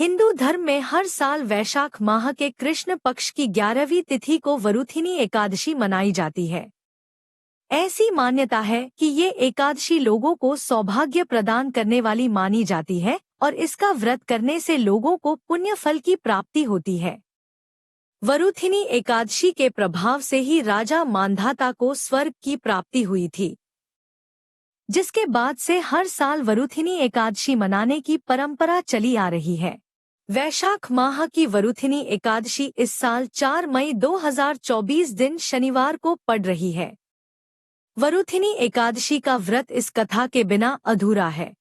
हिंदू धर्म में हर साल वैशाख माह के कृष्ण पक्ष की 11वीं तिथि को वरुथिनी एकादशी मनाई जाती है। ऐसी मान्यता है कि ये एकादशी लोगों को सौभाग्य प्रदान करने वाली मानी जाती है और इसका व्रत करने से लोगों को पुण्य फल की प्राप्ति होती है। वरुथिनी एकादशी के प्रभाव से ही राजा मांधाता को स्वर्ग की प्राप्ति हुई थी, जिसके बाद से हर साल वरुथिनी एकादशी मनाने की परंपरा चली आ रही है। वैशाख माह की वरुथिनी एकादशी इस साल 4 मई 2024 दिन शनिवार को पड़ रही है। वरुथिनी एकादशी का व्रत इस कथा के बिना अधूरा है।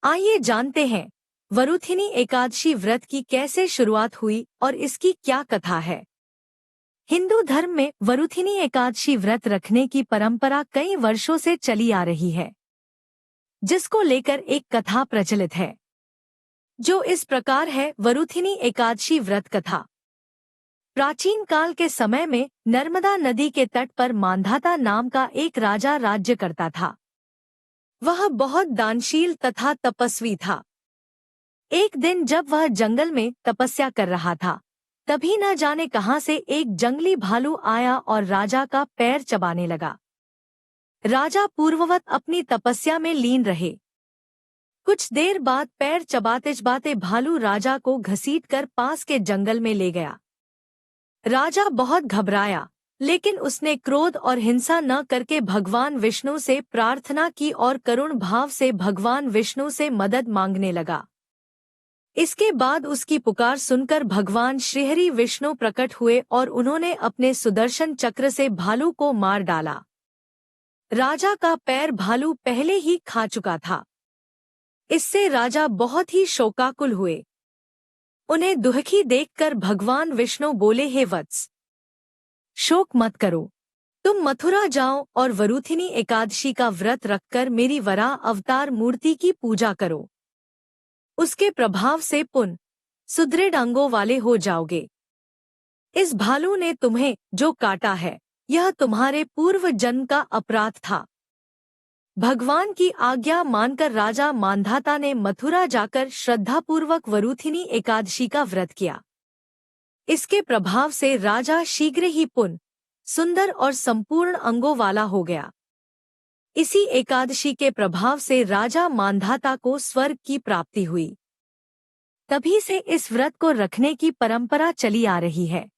आइए जानते हैं वरुथिनी एकादशी व्रत की कैसे शुरुआत हुई और इसकी क्या कथा है। हिंदू धर्म में वरुथिनी एकादशी व्रत रखने की परंपरा कई वर्षों से चली आ रही है, जिसको लेकर एक कथा प्रचलित है, जो इस प्रकार है। वरुथिनी एकादशी व्रत कथा। प्राचीन काल के समय में नर्मदा नदी के तट पर मांधाता नाम का एक राजा राज्य करता था। वह बहुत दानशील तथा तपस्वी था। एक दिन जब वह जंगल में तपस्या कर रहा था, तभी न जाने कहां से एक जंगली भालू आया और राजा का पैर चबाने लगा। राजा पूर्ववत अपनी तपस्या में लीन रहे। कुछ देर बाद पैर चबाते चबाते भालू राजा को घसीटकर पास के जंगल में ले गया। राजा बहुत घबराया, लेकिन उसने क्रोध और हिंसा न करके भगवान विष्णु से प्रार्थना की और करुण भाव से भगवान विष्णु से मदद मांगने लगा। इसके बाद उसकी पुकार सुनकर भगवान श्रीहरि विष्णु प्रकट हुए और उन्होंने अपने सुदर्शन चक्र से भालू को मार डाला। राजा का पैर भालू पहले ही खा चुका था। इससे राजा बहुत ही शोकाकुल हुए। उन्हें दुखी देखकर भगवान विष्णु बोले, हे वत्स, शोक मत करो। तुम मथुरा जाओ और वरुथिनी एकादशी का व्रत रखकर मेरी वराह अवतार मूर्ति की पूजा करो। उसके प्रभाव से पुण्य सुदृढ़ अंगों वाले हो जाओगे। इस भालू ने तुम्हें जो काटा है, यह तुम्हारे पूर्व जन्म का अपराध था। भगवान की आज्ञा मानकर राजा मांधाता ने मथुरा जाकर श्रद्धापूर्वक वरुथिनी एकादशी का व्रत किया। इसके प्रभाव से राजा शीघ्र ही पुण्य सुंदर और संपूर्ण अंगों वाला हो गया। इसी एकादशी के प्रभाव से राजा मांधाता को स्वर्ग की प्राप्ति हुई। तभी से इस व्रत को रखने की परंपरा चली आ रही है।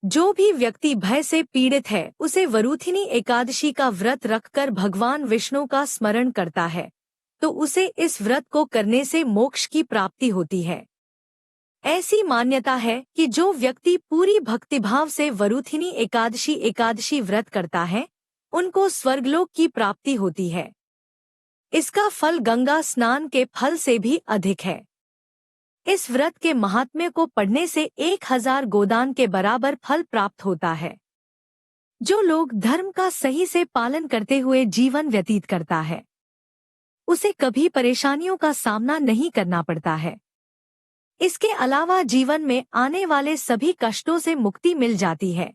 जो भी व्यक्ति भय से पीड़ित है, उसे वरुथिनी एकादशी का व्रत रखकर भगवान विष्णु का स्मरण करता है, तो उसे इस व्रत को करने से मोक्ष की प्राप्ति होती है। ऐसी मान्यता है कि जो व्यक्ति पूरी भक्तिभाव से वरुथिनी एकादशी व्रत करता है, उनको स्वर्गलोक की प्राप्ति होती है। इसका फल गंगा स्नान के फल से भी अधिक है। इस व्रत के महात्म्य को पढ़ने से 1000 गोदान के बराबर फल प्राप्त होता है। जो लोग धर्म का सही से पालन करते हुए जीवन व्यतीत करता है, उसे कभी परेशानियों का सामना नहीं करना पड़ता है। इसके अलावा जीवन में आने वाले सभी कष्टों से मुक्ति मिल जाती है।